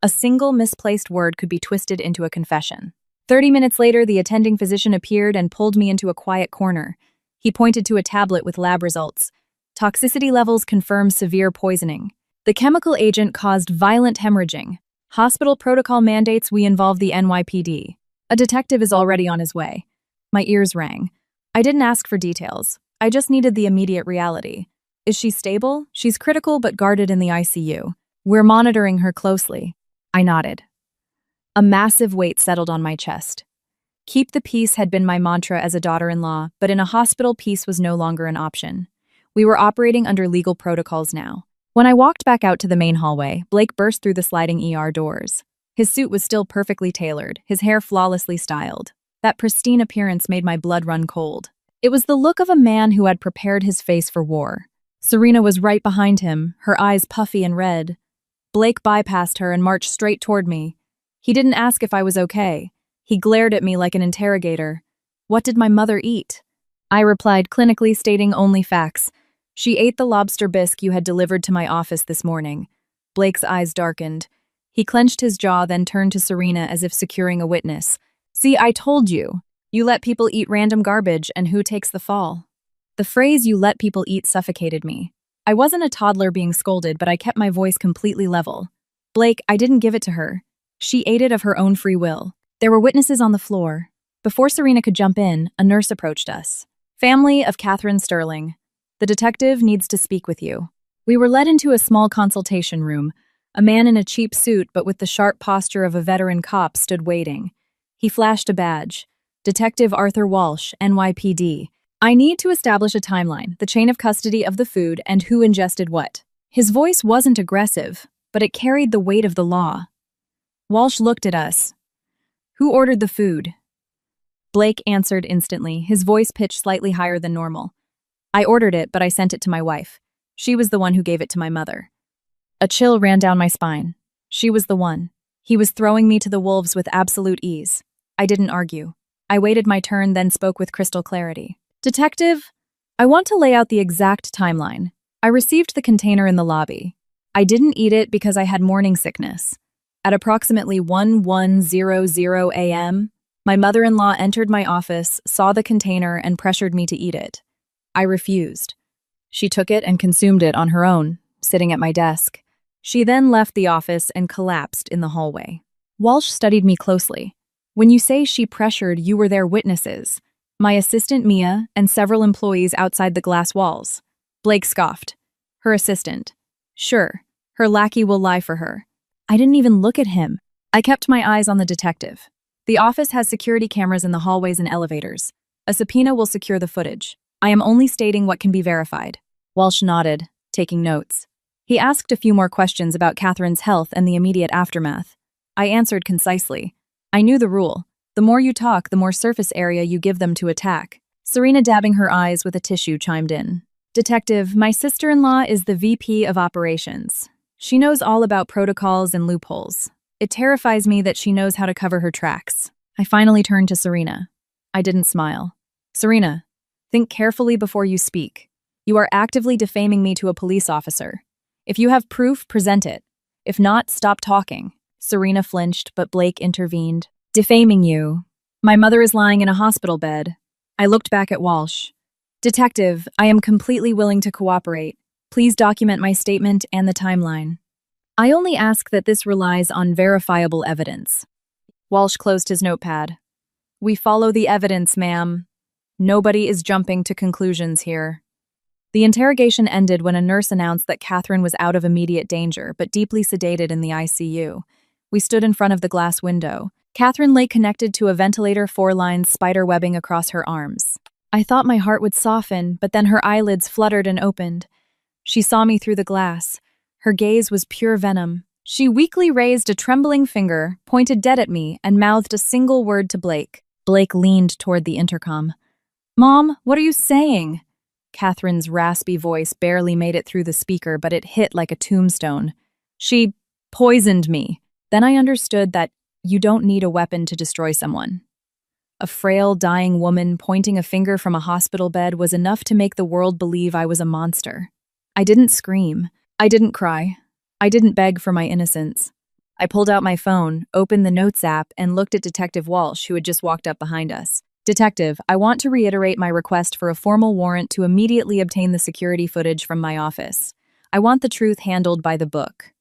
A single misplaced word could be twisted into a confession. 30 minutes later, the attending physician appeared and pulled me into a quiet corner. He pointed to a tablet with lab results. Toxicity levels confirm severe poisoning. The chemical agent caused violent hemorrhaging. Hospital protocol mandates we involve the NYPD. A detective is already on his way. My ears rang. I didn't ask for details. I just needed the immediate reality. Is she stable? She's critical but guarded in the ICU. We're monitoring her closely. I nodded. A massive weight settled on my chest. Keep the peace had been my mantra as a daughter-in-law, but in a hospital, peace was no longer an option. We were operating under legal protocols now. When I walked back out to the main hallway, Blake burst through the sliding ER doors. His suit was still perfectly tailored, his hair flawlessly styled. That pristine appearance made my blood run cold. It was the look of a man who had prepared his face for war. Serena was right behind him, her eyes puffy and red. Blake bypassed her and marched straight toward me. He didn't ask if I was okay. He glared at me like an interrogator. "What did my mother eat?" I replied clinically, stating only facts. "She ate the lobster bisque you had delivered to my office this morning. Blake's eyes darkened. He clenched his jaw, then turned to Serena as if securing a witness. See, I told you. You let people eat random garbage, and who takes the fall? The phrase "you let people eat" suffocated me. I wasn't a toddler being scolded, but I kept my voice completely level. Blake, I didn't give it to her. She ate it of her own free will. There were witnesses on the floor. Before Serena could jump in, a nurse approached us. Family of Catherine Sterling. The detective needs to speak with you. We were led into a small consultation room. A man in a cheap suit but with the sharp posture of a veteran cop stood waiting. He flashed a badge. Detective Arthur Walsh, NYPD. I need to establish a timeline, the chain of custody of the food, and who ingested what. His voice wasn't aggressive, but it carried the weight of the law. Walsh looked at us. Who ordered the food? Blake answered instantly, his voice pitched slightly higher than normal. I ordered it, but I sent it to my wife. She was the one who gave it to my mother. A chill ran down my spine. She was the one. He was throwing me to the wolves with absolute ease. I didn't argue. I waited my turn, then spoke with crystal clarity. Detective, I want to lay out the exact timeline. I received the container in the lobby. I didn't eat it because I had morning sickness. At approximately 11:00 a.m., my mother-in-law entered my office, saw the container, and pressured me to eat it. I refused. She took it and consumed it on her own, sitting at my desk. She then left the office and collapsed in the hallway. Walsh studied me closely. When you say she pressured, you were their witnesses. My assistant Mia and several employees outside the glass walls. Blake scoffed. Her assistant. Sure, her lackey will lie for her. I didn't even look at him. I kept my eyes on the detective. The office has security cameras in the hallways and elevators. A subpoena will secure the footage. I am only stating what can be verified. Walsh nodded, taking notes. He asked a few more questions about Catherine's health and the immediate aftermath. I answered concisely. I knew the rule. The more you talk, the more surface area you give them to attack. Serena, dabbing her eyes with a tissue, chimed in. Detective, my sister-in-law is the VP of operations. She knows all about protocols and loopholes. It terrifies me that she knows how to cover her tracks. I finally turned to Serena. I didn't smile. Serena, think carefully before you speak. You are actively defaming me to a police officer. If you have proof, present it. If not, stop talking. Serena flinched, but Blake intervened. Defaming you. My mother is lying in a hospital bed. I looked back at Walsh. Detective, I am completely willing to cooperate. Please document my statement and the timeline. I only ask that this relies on verifiable evidence. Walsh closed his notepad. We follow the evidence, ma'am. Nobody is jumping to conclusions here. The interrogation ended when a nurse announced that Catherine was out of immediate danger, but deeply sedated in the ICU. We stood in front of the glass window. Catherine lay connected to a ventilator, 4 lines spider webbing across her arms. I thought my heart would soften, but then her eyelids fluttered and opened. She saw me through the glass. Her gaze was pure venom. She weakly raised a trembling finger, pointed dead at me, and mouthed a single word to Blake. Blake leaned toward the intercom. Mom, what are you saying? Catherine's raspy voice barely made it through the speaker, but it hit like a tombstone. She poisoned me. Then I understood that you don't need a weapon to destroy someone. A frail, dying woman pointing a finger from a hospital bed was enough to make the world believe I was a monster. I didn't scream. I didn't cry. I didn't beg for my innocence. I pulled out my phone, opened the Notes app, and looked at Detective Walsh, who had just walked up behind us. Detective, I want to reiterate my request for a formal warrant to immediately obtain the security footage from my office. I want the truth handled by the book.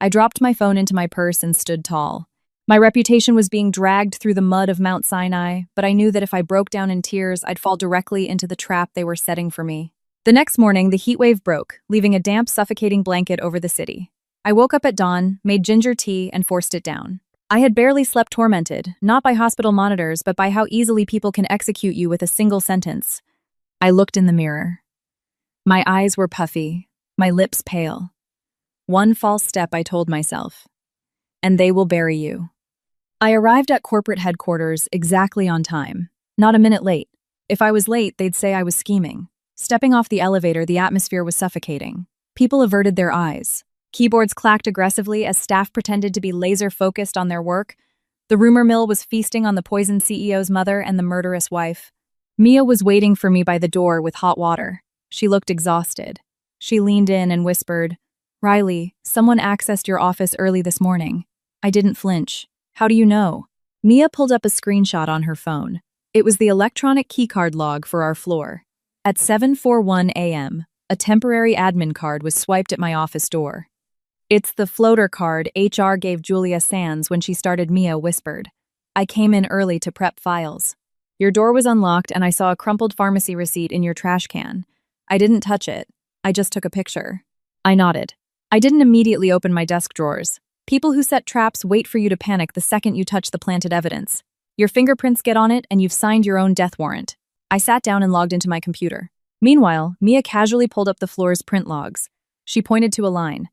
I dropped my phone into my purse and stood tall. My reputation was being dragged through the mud of Mount Sinai, but I knew that if I broke down in tears, I'd fall directly into the trap they were setting for me. The next morning, the heat wave broke, leaving a damp, suffocating blanket over the city. I woke up at dawn, made ginger tea, and forced it down. I had barely slept, tormented, not by hospital monitors, but by how easily people can execute you with a single sentence. I looked in the mirror. My eyes were puffy, my lips pale. One false step, I told myself, and they will bury you. I arrived at corporate headquarters exactly on time, not a minute late. If I was late, they'd say I was scheming. Stepping off the elevator, the atmosphere was suffocating. People averted their eyes. Keyboards clacked aggressively as staff pretended to be laser-focused on their work. The rumor mill was feasting on the poisoned CEO's mother and the murderous wife. Mia was waiting for me by the door with hot water. She looked exhausted. She leaned in and whispered, Riley, someone accessed your office early this morning. I didn't flinch. How do you know? Mia pulled up a screenshot on her phone. It was the electronic keycard log for our floor. At 7:41 a.m., a temporary admin card was swiped at my office door. It's the floater card HR gave Julia Sands when she started, Mia whispered. I came in early to prep files. Your door was unlocked and I saw a crumpled pharmacy receipt in your trash can. I didn't touch it. I just took a picture. I nodded. I didn't immediately open my desk drawers. People who set traps wait for you to panic the second you touch the planted evidence. Your fingerprints get on it and you've signed your own death warrant. I sat down and logged into my computer. Meanwhile, Mia casually pulled up the floor's print logs. She pointed to a line.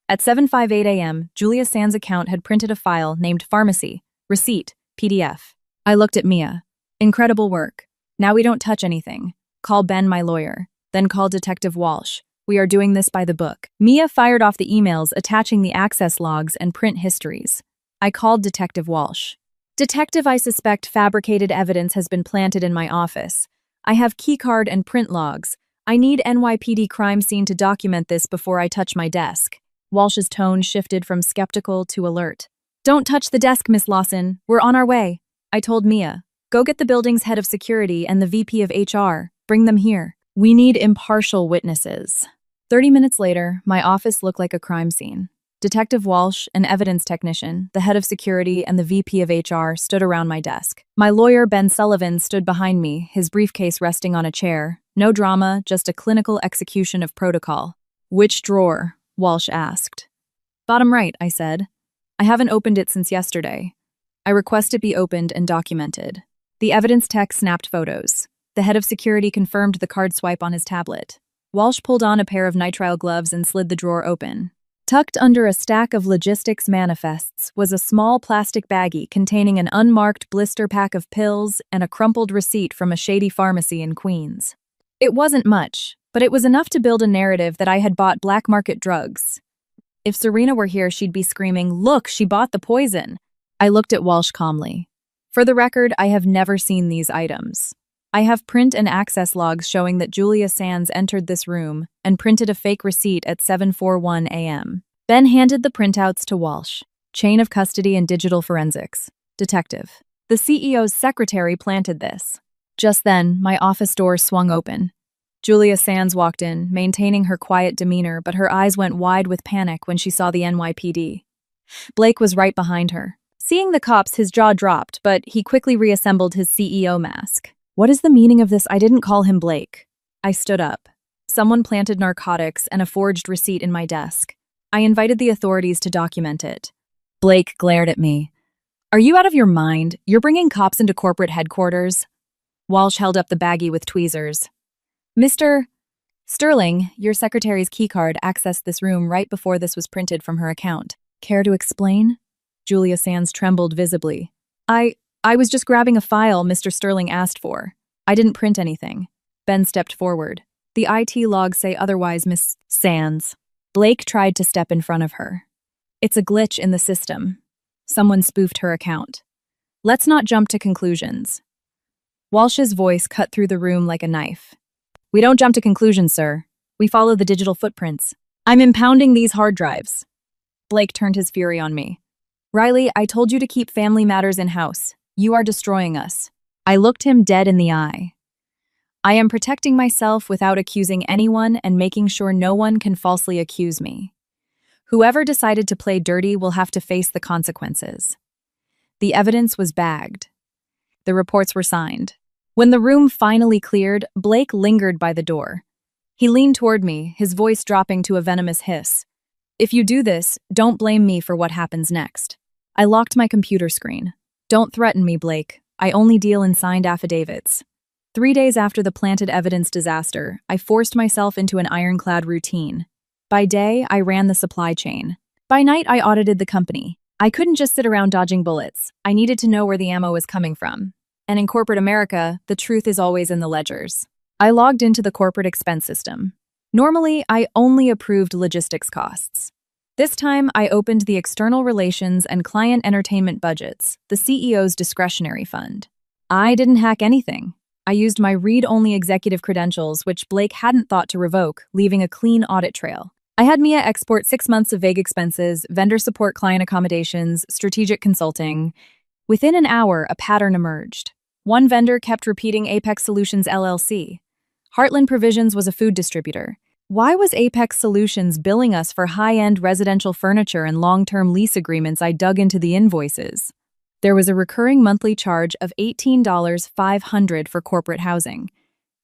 At 7:58 a.m., Julia Sands' account had printed a file named Pharmacy, Receipt, PDF. I looked at Mia. Incredible work. Now we don't touch anything. Call Ben, my lawyer. Then call Detective Walsh. We are doing this by the book. Mia fired off the emails attaching the access logs and print histories. I called Detective Walsh. Detective, I suspect fabricated evidence has been planted in my office. I have keycard and print logs. I need NYPD crime scene to document this before I touch my desk. Walsh's tone shifted from skeptical to alert. Don't touch the desk, Miss Lawson. We're on our way. I told Mia. Go get the building's head of security and the VP of HR. Bring them here. We need impartial witnesses. 30 minutes later, my office looked like a crime scene. Detective Walsh, an evidence technician, the head of security, and the VP of HR stood around my desk. My lawyer, Ben Sullivan, stood behind me, his briefcase resting on a chair. No drama, just a clinical execution of protocol. Which drawer? Walsh asked. Bottom right, I said. I haven't opened it since yesterday. I request it be opened and documented. The evidence tech snapped photos. The head of security confirmed the card swipe on his tablet. Walsh pulled on a pair of nitrile gloves and slid the drawer open. Tucked under a stack of logistics manifests was a small plastic baggie containing an unmarked blister pack of pills and a crumpled receipt from a shady pharmacy in Queens. It wasn't much, but it was enough to build a narrative that I had bought black market drugs. If Serena were here, she'd be screaming, "Look, she bought the poison." I looked at Walsh calmly. For the record, I have never seen these items. I have print and access logs showing that Julia Sands entered this room and printed a fake receipt at 7:41 a.m. Ben handed the printouts to Walsh. Chain of custody and digital forensics. Detective. The CEO's secretary planted this. Just then, my office door swung open. Julia Sands walked in, maintaining her quiet demeanor, but her eyes went wide with panic when she saw the NYPD. Blake was right behind her. Seeing the cops, his jaw dropped, but he quickly reassembled his CEO mask. What is the meaning of this? I didn't call him Blake. I stood up. Someone planted narcotics and a forged receipt in my desk. I invited the authorities to document it. Blake glared at me. Are you out of your mind? You're bringing cops into corporate headquarters? Walsh held up the baggie with tweezers. Mr. Sterling, your secretary's keycard accessed this room right before this was printed from her account. Care to explain? Julia Sands trembled visibly. I was just grabbing a file Mr. Sterling asked for. I didn't print anything. Ben stepped forward. The IT logs say otherwise, Miss Sands. Blake tried to step in front of her. It's a glitch in the system. Someone spoofed her account. Let's not jump to conclusions. Walsh's voice cut through the room like a knife. We don't jump to conclusions, sir. We follow the digital footprints. I'm impounding these hard drives. Blake turned his fury on me. Riley, I told you to keep family matters in-house. You are destroying us. I looked him dead in the eye. I am protecting myself without accusing anyone and making sure no one can falsely accuse me. Whoever decided to play dirty will have to face the consequences. The evidence was bagged. The reports were signed. When the room finally cleared, Blake lingered by the door. He leaned toward me, his voice dropping to a venomous hiss. If you do this, don't blame me for what happens next. I locked my computer screen. Don't threaten me, Blake. I only deal in signed affidavits. 3 days after the planted evidence disaster, I forced myself into an ironclad routine. By day, I ran the supply chain. By night, I audited the company. I couldn't just sit around dodging bullets. I needed to know where the ammo was coming from. And in corporate America, the truth is always in the ledgers. I logged into the corporate expense system. Normally, I only approved logistics costs. This time, I opened the external relations and client entertainment budgets, the CEO's discretionary fund. I didn't hack anything. I used my read-only executive credentials, which Blake hadn't thought to revoke, leaving a clean audit trail. I had Mia export 6 months of vague expenses, vendor support, client accommodations, strategic consulting. Within an hour, a pattern emerged. One vendor kept repeating Apex Solutions LLC. Heartland Provisions was a food distributor. Why was Apex Solutions billing us for high-end residential furniture and long-term lease agreements? I dug into the invoices. There was a recurring monthly charge of $18,500 for corporate housing.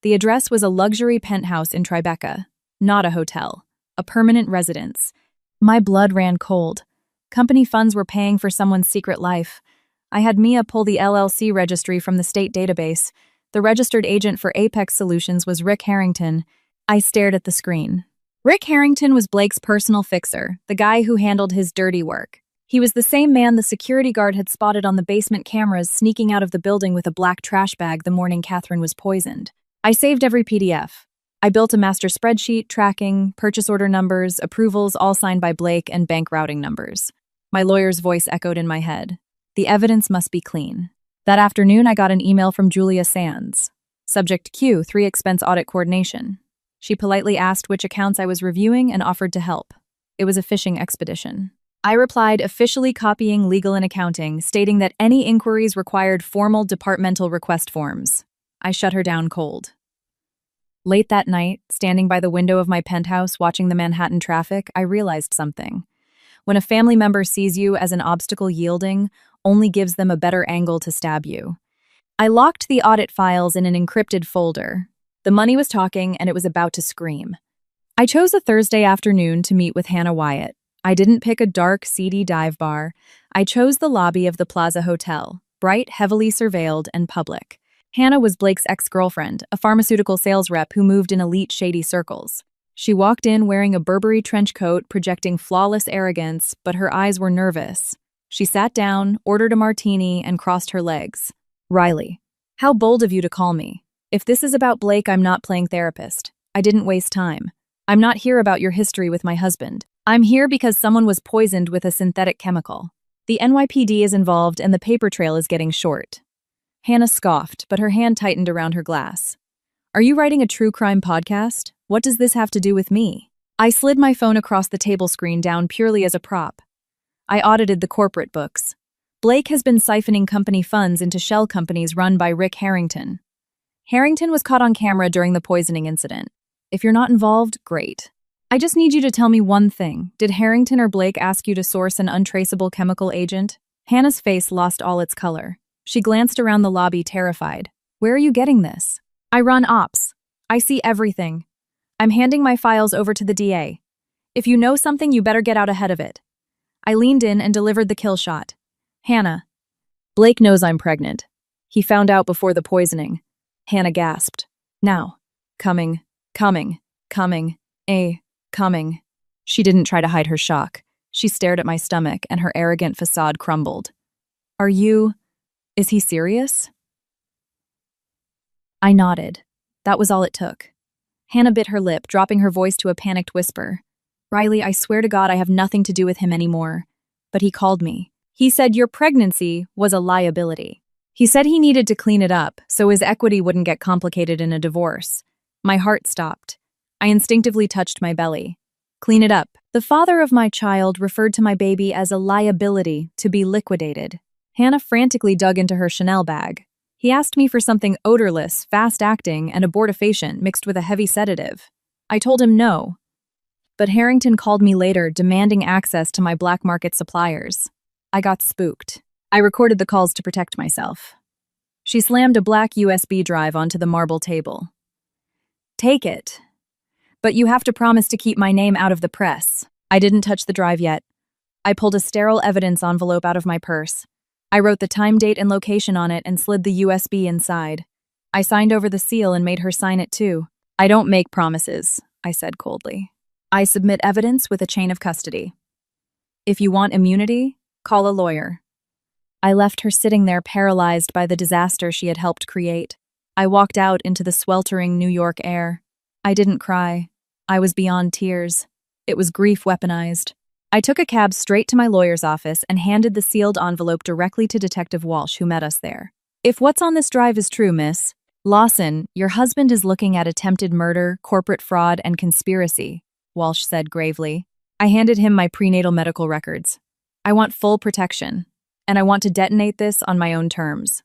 The address was a luxury penthouse in Tribeca, not a hotel, a permanent residence. My blood ran cold. Company funds were paying for someone's secret life. I had Mia pull the LLC registry from the state database. The registered agent for Apex Solutions was Rick Harrington. I stared at the screen. Rick Harrington was Blake's personal fixer, the guy who handled his dirty work. He was the same man the security guard had spotted on the basement cameras sneaking out of the building with a black trash bag the morning Catherine was poisoned. I saved every PDF. I built a master spreadsheet, tracking, purchase order numbers, approvals, all signed by Blake, and bank routing numbers. My lawyer's voice echoed in my head. The evidence must be clean. That afternoon, I got an email from Julia Sands. Subject Q, 3 expense audit coordination. She politely asked which accounts I was reviewing and offered to help. It was a fishing expedition. I replied, officially copying legal and accounting, stating that any inquiries required formal departmental request forms. I shut her down cold. Late that night, standing by the window of my penthouse watching the Manhattan traffic, I realized something. When a family member sees you as an obstacle yielding, only gives them a better angle to stab you. I locked the audit files in an encrypted folder. The money was talking, and it was about to scream. I chose a Thursday afternoon to meet with Hannah Wyatt. I didn't pick a dark, seedy dive bar. I chose the lobby of the Plaza Hotel, bright, heavily surveilled, and public. Hannah was Blake's ex-girlfriend, a pharmaceutical sales rep who moved in elite, shady circles. She walked in wearing a Burberry trench coat, projecting flawless arrogance, but her eyes were nervous. She sat down, ordered a martini, and crossed her legs. Riley, how bold of you to call me. If this is about Blake, I'm not playing therapist. I didn't waste time. I'm not here about your history with my husband. I'm here because someone was poisoned with a synthetic chemical. The NYPD is involved and the paper trail is getting short. Hannah scoffed, but her hand tightened around her glass. Are you writing a true crime podcast? What does this have to do with me? I slid my phone across the table screen down purely as a prop. I audited the corporate books. Blake has been siphoning company funds into shell companies run by Rick Harrington. Harrington was caught on camera during the poisoning incident. If you're not involved, great. I just need you to tell me one thing. Did Harrington or Blake ask you to source an untraceable chemical agent? Hannah's face lost all its color. She glanced around the lobby, terrified. Where are you getting this? I run ops. I see everything. I'm handing my files over to the DA. If you know something, you better get out ahead of it. I leaned in and delivered the kill shot. Hannah. Blake knows I'm pregnant. He found out before the poisoning. Hannah gasped. Now. Coming. Coming. She didn't try to hide her shock. She stared at my stomach and her arrogant facade crumbled. Is he serious? I nodded. That was all it took. Hannah bit her lip, dropping her voice to a panicked whisper. Riley, I swear to God I have nothing to do with him anymore. But he called me. He said your pregnancy was a liability. He said he needed to clean it up so his equity wouldn't get complicated in a divorce. My heart stopped. I instinctively touched my belly. Clean it up. The father of my child referred to my baby as a liability to be liquidated. Hannah frantically dug into her Chanel bag. He asked me for something odorless, fast-acting, and abortifacient mixed with a heavy sedative. I told him no. But Harrington called me later, demanding access to my black market suppliers. I got spooked. I recorded the calls to protect myself. She slammed a black USB drive onto the marble table. Take it. But you have to promise to keep my name out of the press. I didn't touch the drive yet. I pulled a sterile evidence envelope out of my purse. I wrote the time, date, and location on it and slid the USB inside. I signed over the seal and made her sign it too. I don't make promises, I said coldly. I submit evidence with a chain of custody. If you want immunity, call a lawyer. I left her sitting there paralyzed by the disaster she had helped create. I walked out into the sweltering New York air. I didn't cry. I was beyond tears. It was grief weaponized. I took a cab straight to my lawyer's office and handed the sealed envelope directly to Detective Walsh, who met us there. If what's on this drive is true, Miss Lawson, your husband is looking at attempted murder, corporate fraud, and conspiracy. Walsh said gravely. I handed him my prenatal medical records. I want full protection, and I want to detonate this on my own terms.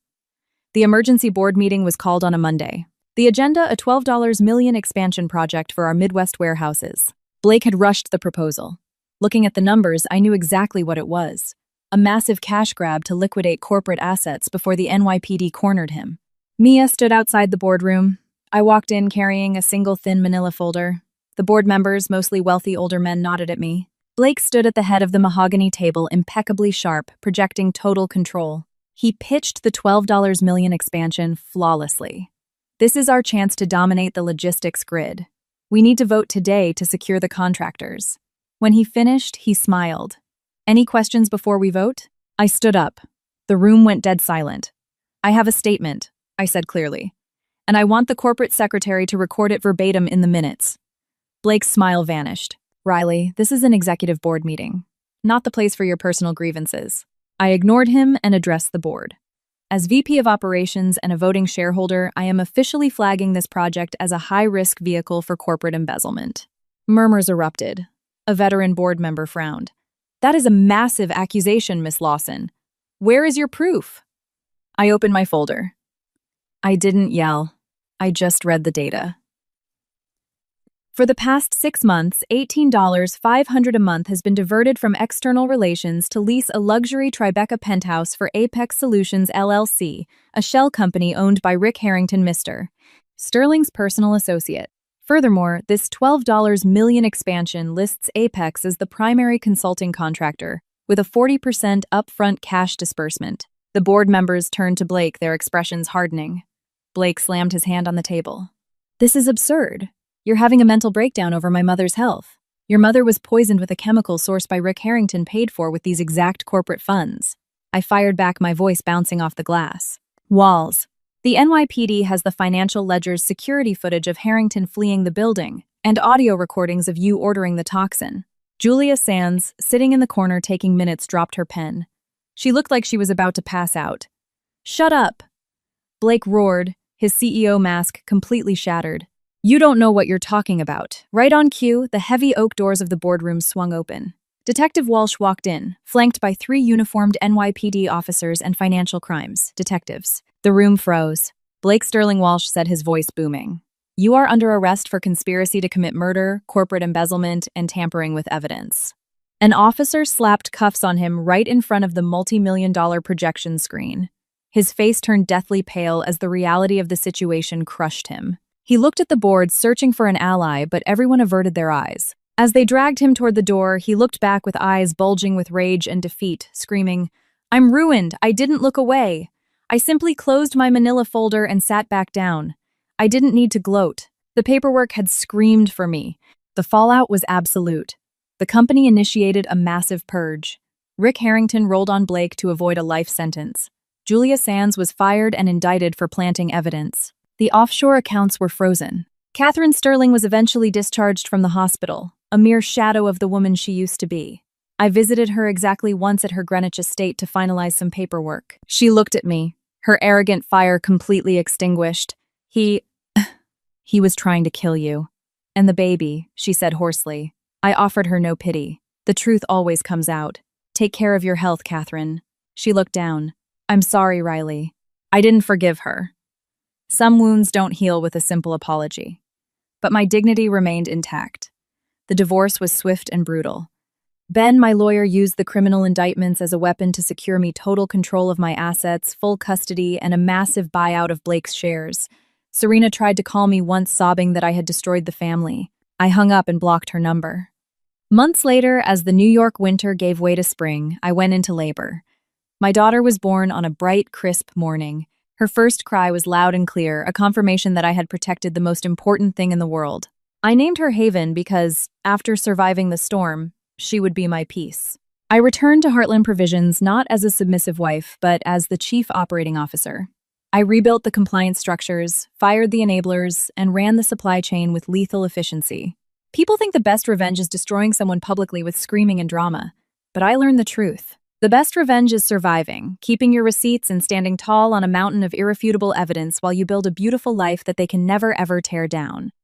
The emergency board meeting was called on a Monday. The agenda, a $12 million expansion project for our Midwest warehouses. Blake had rushed the proposal. Looking at the numbers, I knew exactly what it was. A massive cash grab to liquidate corporate assets before the NYPD cornered him. Mia stood outside the boardroom. I walked in carrying a single thin manila folder. The board members, mostly wealthy older men, nodded at me. Blake stood at the head of the mahogany table, impeccably sharp, projecting total control. He pitched the $12 million expansion flawlessly. This is our chance to dominate the logistics grid. We need to vote today to secure the contractors. When he finished, he smiled. Any questions before we vote? I stood up. The room went dead silent. I have a statement, I said clearly. And I want the corporate secretary to record it verbatim in the minutes. Blake's smile vanished. Riley, this is an executive board meeting, not the place for your personal grievances. I ignored him and addressed the board. As VP of Operations and a voting shareholder, I am officially flagging this project as a high-risk vehicle for corporate embezzlement. Murmurs erupted. A veteran board member frowned. That is a massive accusation, Miss Lawson. Where is your proof? I opened my folder. I didn't yell. I just read the data. For the past 6 months, $18,500 a month has been diverted from external relations to lease a luxury Tribeca penthouse for Apex Solutions LLC, a shell company owned by Rick Harrington, Mr. Sterling's personal associate. Furthermore, this $12 million expansion lists Apex as the primary consulting contractor, with a 40% upfront cash disbursement. The board members turned to Blake, their expressions hardening. Blake slammed his hand on the table. This is absurd. You're having a mental breakdown over my mother's health. Your mother was poisoned with a chemical sourced by Rick Harrington paid for with these exact corporate funds. I fired back, my voice bouncing off the glass. Walls. The NYPD has the financial ledger's security footage of Harrington fleeing the building and audio recordings of you ordering the toxin. Julia Sands, sitting in the corner taking minutes, dropped her pen. She looked like she was about to pass out. Shut up! Blake roared, his CEO mask completely shattered. You don't know what you're talking about. Right on cue, the heavy oak doors of the boardroom swung open. Detective Walsh walked in, flanked by 3 uniformed NYPD officers and financial crimes detectives. The room froze. Blake Sterling Walsh said, his voice booming. You are under arrest for conspiracy to commit murder, corporate embezzlement, and tampering with evidence. An officer slapped cuffs on him right in front of the multi-million-dollar projection screen. His face turned deathly pale as the reality of the situation crushed him. He looked at the board, searching for an ally, but everyone averted their eyes. As they dragged him toward the door, he looked back with eyes bulging with rage and defeat, screaming, I'm ruined. I didn't look away. I simply closed my manila folder and sat back down. I didn't need to gloat. The paperwork had screamed for me. The fallout was absolute. The company initiated a massive purge. Rick Harrington rolled on Blake to avoid a life sentence. Julia Sands was fired and indicted for planting evidence. The offshore accounts were frozen. Catherine Sterling was eventually discharged from the hospital, a mere shadow of the woman she used to be. I visited her exactly once at her Greenwich estate to finalize some paperwork. She looked at me, her arrogant fire completely extinguished. He was trying to kill you. And the baby, she said hoarsely. I offered her no pity. The truth always comes out. Take care of your health, Catherine. She looked down. I'm sorry, Riley. I didn't forgive her. Some wounds don't heal with a simple apology. But my dignity remained intact. The divorce was swift and brutal. Ben, my lawyer, used the criminal indictments as a weapon to secure me total control of my assets, full custody, and a massive buyout of Blake's shares. Serena tried to call me once, sobbing that I had destroyed the family. I hung up and blocked her number. Months later, as the New York winter gave way to spring, I went into labor. My daughter was born on a bright, crisp morning. Her first cry was loud and clear, a confirmation that I had protected the most important thing in the world. I named her Haven because, after surviving the storm, she would be my peace. I returned to Heartland Provisions not as a submissive wife, but as the chief operating officer. I rebuilt the compliance structures, fired the enablers, and ran the supply chain with lethal efficiency. People think the best revenge is destroying someone publicly with screaming and drama, but I learned the truth. The best revenge is surviving, keeping your receipts and standing tall on a mountain of irrefutable evidence while you build a beautiful life that they can never ever tear down.